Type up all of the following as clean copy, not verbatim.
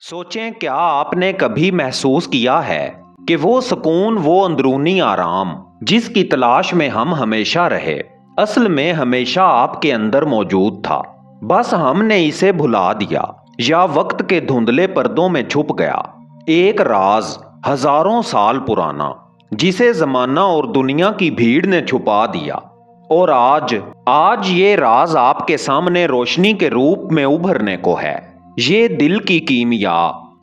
सोचें, क्या आपने कभी महसूस किया है कि वो सुकून, वो अंदरूनी आराम जिसकी तलाश में हम हमेशा रहे, असल में हमेशा आपके अंदर मौजूद था। बस हमने इसे भुला दिया या वक्त के धुंधले पर्दों में छुप गया। एक राज हजारों साल पुराना, जिसे जमाना और दुनिया की भीड़ ने छुपा दिया। और आज आज ये राज आपके सामने रोशनी के रूप में उभरने को है। ये दिल की कीमिया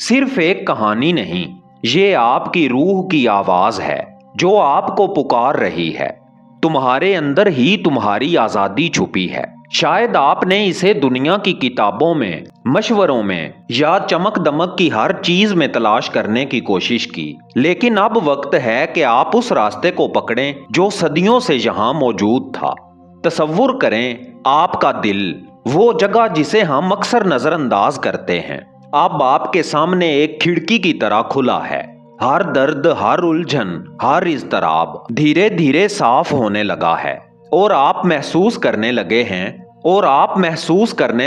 सिर्फ एक कहानी नहीं, ये आपकी रूह की आवाज है जो आपको पुकार रही है। तुम्हारे अंदर ही तुम्हारी आजादी छुपी है। शायद आपने इसे दुनिया की किताबों में, मशवरों में या चमक दमक की हर चीज में तलाश करने की कोशिश की, लेकिन अब वक्त है कि आप उस रास्ते को पकड़ें जो सदियों से यहाँ मौजूद था। तसव्वुर करें, आपका दिल, वो जगह जिसे हम अक्सर नजरअंदाज करते हैं, अब आपके सामने एक खिड़की की तरह खुला है। हर दर्द, हर उलझन, हर इज़्तिराब धीरे धीरे साफ होने लगा है और आप महसूस करने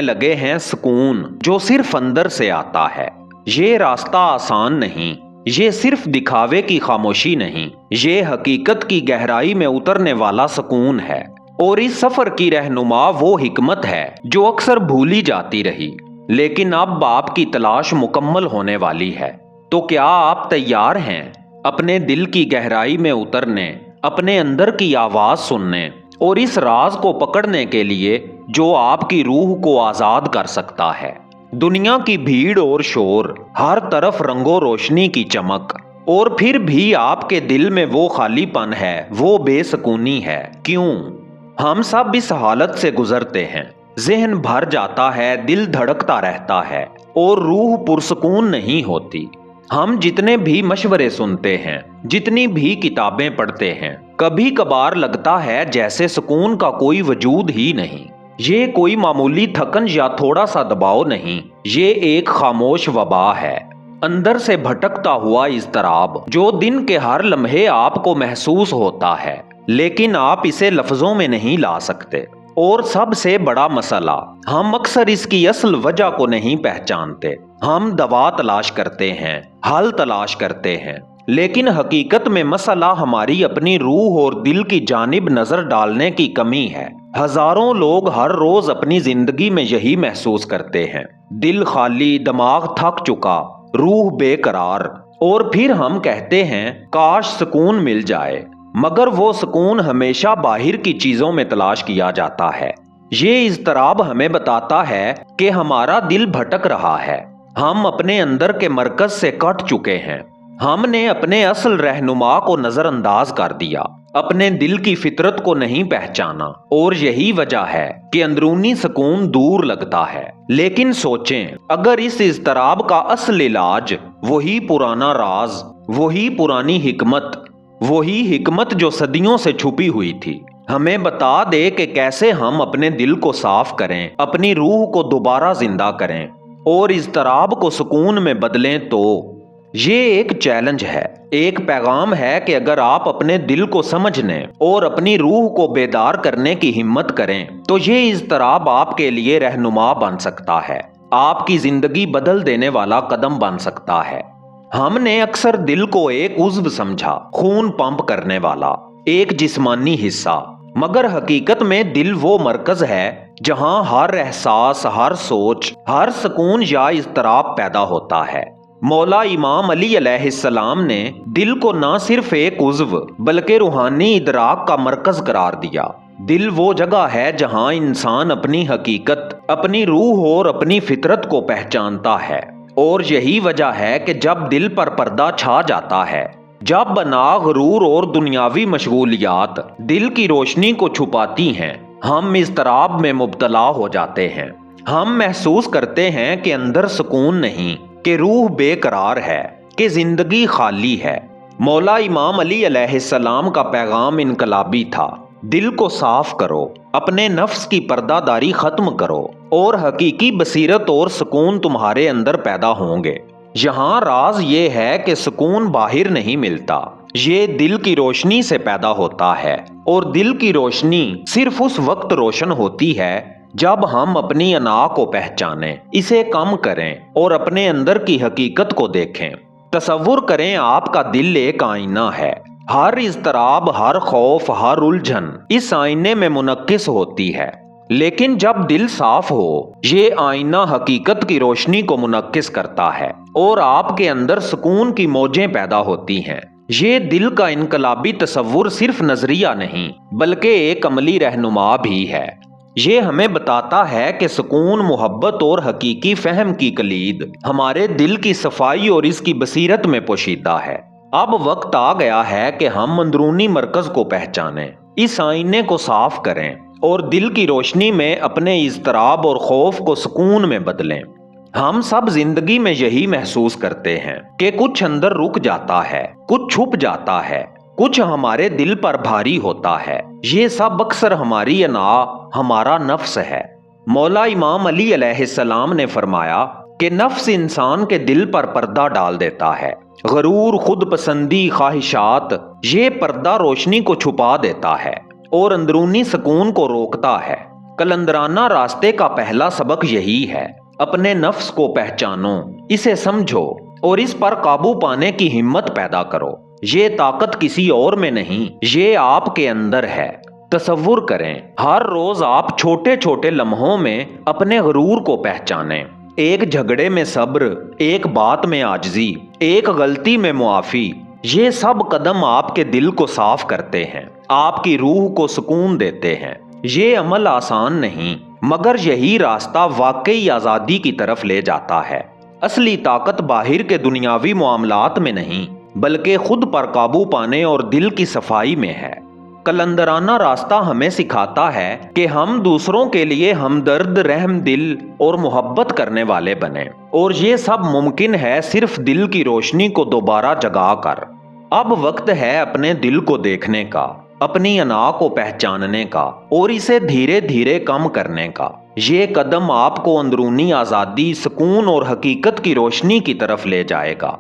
लगे हैं सुकून जो सिर्फ अंदर से आता है। ये रास्ता आसान नहीं, ये सिर्फ दिखावे की खामोशी नहीं, ये हकीकत की गहराई में उतरने वाला सुकून है। और इस सफर की रहनुमा वो हिकमत है जो अक्सर भूली जाती रही, लेकिन अब आपकी तलाश मुकम्मल होने वाली है। तो क्या आप तैयार हैं अपने दिल की गहराई में उतरने, अपने अंदर की आवाज सुनने और इस राज को पकड़ने के लिए जो आपकी रूह को आजाद कर सकता है? दुनिया की भीड़ और शोर, हर तरफ रंगो रोशनी की चमक, और फिर भी आपके दिल में वो खालीपन है, वो बेसुकूनी है। क्यों? हम सब इस हालत से गुजरते हैं। ज़हन भर जाता है, दिल धड़कता रहता है और रूह पुरसुकून नहीं होती। हम जितने भी मशवरे सुनते हैं, जितनी भी किताबें पढ़ते हैं, कभी कभार लगता है जैसे सुकून का कोई वजूद ही नहीं। ये कोई मामूली थकन या थोड़ा सा दबाव नहीं, ये एक खामोश वबा है, अंदर से भटकता हुआ इज़्तिराब जो दिन के हर लम्हे आपको महसूस होता है, लेकिन आप इसे लफ्जों में नहीं ला सकते। और सबसे बड़ा मसला, हम अक्सर इसकी असल वजह को नहीं पहचानते। हम दवा तलाश करते हैं, हल तलाश करते हैं, लेकिन हकीकत में मसला हमारी अपनी रूह और दिल की जानिब नजर डालने की कमी है। हजारों लोग हर रोज अपनी जिंदगी में यही महसूस करते हैं, दिल खाली, दिमाग थक चुका, रूह बेकरार। और फिर हम कहते हैं काश सुकून मिल जाए, मगर वो सुकून हमेशा बाहर की चीजों में तलाश किया जाता है। ये इज़्तिराब हमें बताता है कि हमारा दिल भटक रहा है, हम अपने अंदर के मरकज से कट चुके हैं, हमने अपने असल रहनुमा को नजरअंदाज कर दिया, अपने दिल की फितरत को नहीं पहचाना, और यही वजह है कि अंदरूनी सुकून दूर लगता है। लेकिन सोचें, अगर इस इज़्तिराब का असल इलाज वही पुराना राज, वही पुरानी हिकमत, वही हिकमत जो सदियों से छुपी हुई थी, हमें बता दे कि कैसे हम अपने दिल को साफ करें, अपनी रूह को दोबारा जिंदा करें और इज़्तिराब को सुकून में बदलें, तो ये एक चैलेंज है, एक पैगाम है कि अगर आप अपने दिल को समझने और अपनी रूह को बेदार करने की हिम्मत करें, तो ये इज़्तिराब आपके लिए रहनुमा बन सकता है, आपकी जिंदगी बदल देने वाला कदम बन सकता है। हमने अक्सर दिल को एक उज़्व समझा, खून पंप करने वाला एक जिस्मानी हिस्सा, मगर हकीकत में दिल वो मरकज है जहां हर एहसास, हर सोच, हर सुकून या इज़्तिराब पैदा होता है। मौला इमाम अली अलैहिस्सलाम ने दिल को न सिर्फ एक उज़्व बल्कि रूहानी इदराक का मरकज करार दिया। दिल वो जगह है जहां इंसान अपनी हकीकत, अपनी रूह और अपनी फितरत को पहचानता है। और यही वजह है कि जब दिल पर पर्दा छा जाता है, जब बना गुरूर और दुनियावी मशगूलियात दिल की रोशनी को छुपाती हैं, हम इज़्तिराब में मुब्तला हो जाते हैं। हम महसूस करते हैं कि अंदर सुकून नहीं, कि रूह बेकरार है, कि जिंदगी खाली है। मौला इमाम अली अलैहिस्सलाम का पैगाम इनकलाबी था, दिल को साफ करो, अपने नफ्स की पर्दादारी खत्म करो और हकीकी बसीरत और सुकून तुम्हारे अंदर पैदा होंगे। यहाँ राज ये है कि सुकून बाहर नहीं मिलता, ये दिल की रोशनी से पैदा होता है, और दिल की रोशनी सिर्फ उस वक्त रोशन होती है جب ہم اپنی انا کو پہچانیں، اسے کم کریں اور اپنے اندر کی حقیقت کو دیکھیں۔ تصور کریں آپ کا دل ایک آئینہ ہے۔ ہر اضطراب، ہر خوف، ہر الجھن اس آئینے میں منعکس ہوتی ہے۔ لیکن جب دل صاف ہو، یہ آئینہ حقیقت کی روشنی کو منعکس کرتا ہے اور آپ کے اندر سکون کی موجیں پیدا ہوتی ہیں۔ یہ دل کا انقلابی تصور صرف نظریہ نہیں بلکہ ایک عملی رہنما بھی ہے۔ یہ ہمیں بتاتا ہے کہ سکون، محبت اور حقیقی فہم کی کلید ہمارے دل کی صفائی اور اس کی بصیرت میں پوشیدہ ہے۔ اب وقت آ گیا ہے کہ ہم اندرونی مرکز کو پہچانیں، اس آئینے کو صاف کریں اور دل کی روشنی میں اپنے اضطراب اور خوف کو سکون میں بدلیں۔ ہم سب زندگی میں یہی محسوس کرتے ہیں کہ کچھ اندر رک جاتا ہے، کچھ چھپ جاتا ہے، کچھ ہمارے دل پر بھاری ہوتا ہے۔ یہ سب اکثر ہماری انا، ہمارا نفس ہے۔ مولا امام علی علیہ السلام نے فرمایا کہ نفس انسان کے دل پر پردہ ڈال دیتا ہے۔ غرور، خود پسندی، خواہشات، یہ پردہ روشنی کو چھپا دیتا ہے اور اندرونی سکون کو روکتا ہے۔ قلندرانہ راستے کا پہلا سبق یہی ہے، اپنے نفس کو پہچانو، اسے سمجھو اور اس پر قابو پانے کی ہمت پیدا کرو۔ یہ طاقت کسی اور میں نہیں، یہ آپ کے اندر ہے۔ تصور کریں، ہر روز آپ چھوٹے چھوٹے لمحوں میں اپنے غرور کو پہچانیں۔ ایک جھگڑے میں صبر، ایک بات میں عاجزی، ایک غلطی میں معافی۔ یہ سب قدم آپ کے دل کو صاف کرتے ہیں، آپ کی روح کو سکون دیتے ہیں۔ یہ عمل آسان نہیں، مگر یہی راستہ واقعی آزادی کی طرف لے جاتا ہے۔ اصلی طاقت باہر کے دنیاوی معاملات میں نہیں بلکہ خود پر قابو پانے اور دل کی صفائی میں ہے۔ قلندرانہ راستہ ہمیں سکھاتا ہے کہ ہم دوسروں کے لیے ہمدرد، رحم دل اور محبت کرنے والے بنیں، اور یہ سب ممکن ہے صرف دل کی روشنی کو دوبارہ جگا کر۔ اب وقت ہے اپنے دل کو دیکھنے کا، اپنی انا کو پہچاننے کا اور اسے دھیرے دھیرے کم کرنے کا۔ یہ قدم آپ کو اندرونی آزادی، سکون اور حقیقت کی روشنی کی طرف لے جائے گا۔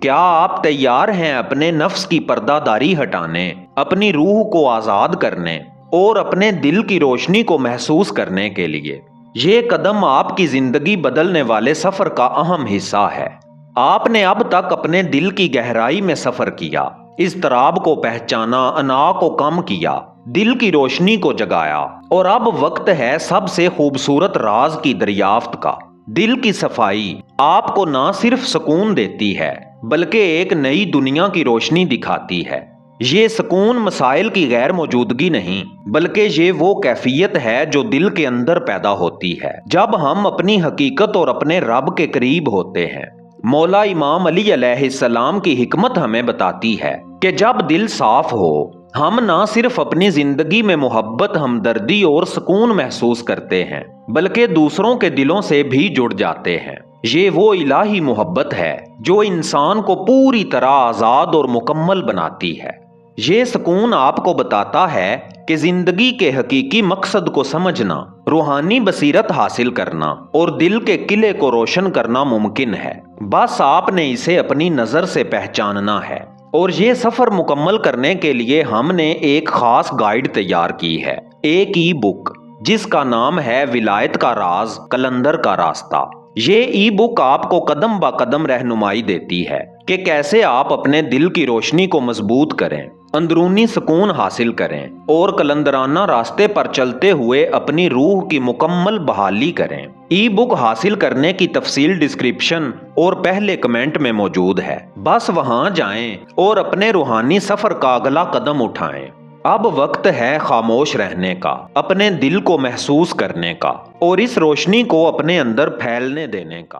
کیا آپ تیار ہیں اپنے نفس کی پردہ داری ہٹانے، اپنی روح کو آزاد کرنے اور اپنے دل کی روشنی کو محسوس کرنے کے لیے؟ یہ قدم آپ کی زندگی بدلنے والے سفر کا اہم حصہ ہے۔ آپ نے اب تک اپنے دل کی گہرائی میں سفر کیا، اضطراب کو پہچانا، انا کو کم کیا، دل کی روشنی کو جگایا، اور اب وقت ہے سب سے خوبصورت راز کی دریافت کا۔ دل کی صفائی آپ کو نہ صرف سکون دیتی ہے بلکہ ایک نئی دنیا کی روشنی دکھاتی ہے۔ یہ سکون مسائل کی غیر موجودگی نہیں بلکہ یہ وہ کیفیت ہے جو دل کے اندر پیدا ہوتی ہے جب ہم اپنی حقیقت اور اپنے رب کے قریب ہوتے ہیں۔ مولا امام علی علیہ السلام کی حکمت ہمیں بتاتی ہے کہ جب دل صاف ہو، ہم نہ صرف اپنی زندگی میں محبت، ہمدردی اور سکون محسوس کرتے ہیں بلکہ دوسروں کے دلوں سے بھی جڑ جاتے ہیں۔ یہ وہ الہی محبت ہے جو انسان کو پوری طرح آزاد اور مکمل بناتی ہے۔ یہ سکون آپ کو بتاتا ہے کہ زندگی کے حقیقی مقصد کو سمجھنا، روحانی بصیرت حاصل کرنا اور دل کے قلعے کو روشن کرنا ممکن ہے۔ بس آپ نے اسے اپنی نظر سے پہچاننا ہے۔ اور یہ سفر مکمل کرنے کے لیے ہم نے ایک خاص گائیڈ تیار کی ہے، ایک ای بک جس کا نام ہے ولایت کا راز، قلندر کا راستہ۔ یہ ای بک آپ کو قدم با قدم رہنمائی دیتی ہے کہ کیسے آپ اپنے دل کی روشنی کو مضبوط کریں، اندرونی سکون حاصل کریں اور قلندرانہ راستے پر چلتے ہوئے اپنی روح کی مکمل بحالی کریں۔ ای بک حاصل کرنے کی تفصیل ڈسکرپشن اور پہلے کمنٹ میں موجود ہے، بس وہاں جائیں اور اپنے روحانی سفر کا اگلا قدم اٹھائیں۔ اب وقت ہے خاموش رہنے کا، اپنے دل کو محسوس کرنے کا اور اس روشنی کو اپنے اندر پھیلنے دینے کا۔